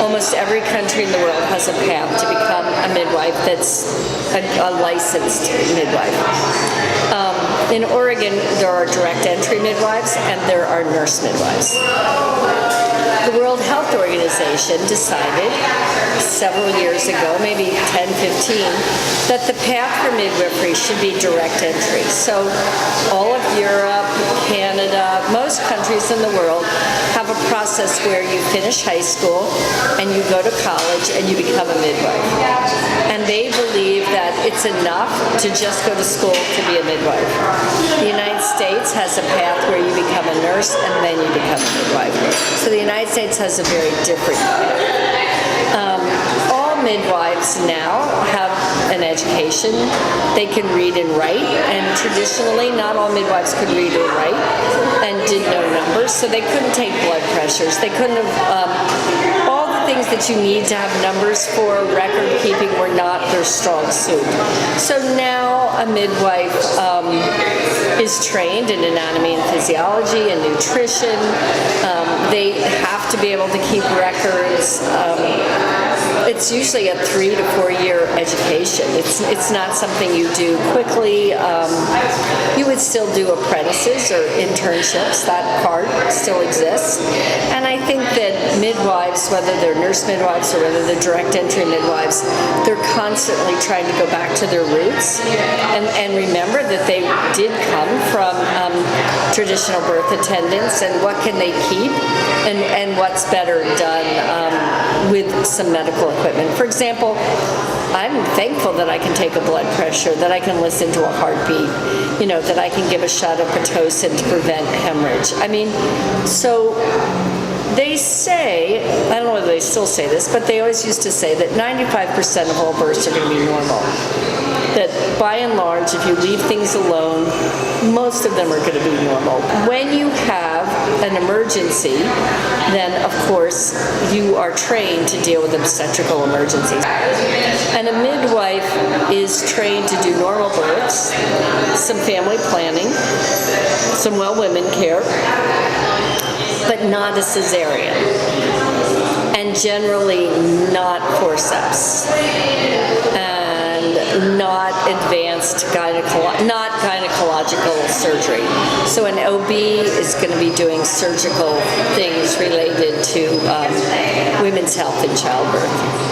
almost every country in the world has a path to become a midwife that's a licensed midwife. In Oregon, there are direct entry midwives and there are nurse midwives. The World Health Organization decided several years ago, maybe 10, 15, that the path for midwifery should be direct entry. So all of Europe, Canada, most countries in the world have a process where you finish high school and you go to college and you become a midwife. And they believe that it's enough to just go to school to be a midwife. The United States has a path where you become a nurse and then you become a midwife. So the United States has a very different path. All midwives now have an education. They can read and write, and traditionally not all midwives could read or write and didn't know numbers, so they couldn't take blood pressures. They couldn't have all the things that you need to have numbers for record keeping were not their strong suit. So now a midwife is trained in anatomy and physiology and nutrition. They have to be able to keep records. It's usually a 3 to 4 year education. It's not something you do quickly. You would still do apprentices or internships. That part still exists. And I think that midwives, whether they're nurse midwives or whether they're direct entry midwives, they're constantly trying to go back to their roots and remember that they did come from traditional birth attendants, and what can they keep and what's better done with some medical equipment. For example, I'm thankful that I can take a blood pressure, that I can listen to a heartbeat, that I can give a shot of Pitocin to prevent hemorrhage. I mean, so they say, I don't know whether they still say this, but they always used to say that 95% of all births are going to be normal. That by and large, if you leave things alone, most of them are going to be normal. When you have an emergency, then of course you are trained to deal with obstetrical emergencies. And a midwife is trained to do normal births, some family planning, some well women care, but not a cesarean, and generally not forceps, and not advanced not gynecological surgery. So an OB is going to be doing surgical things related to women's health and childbirth.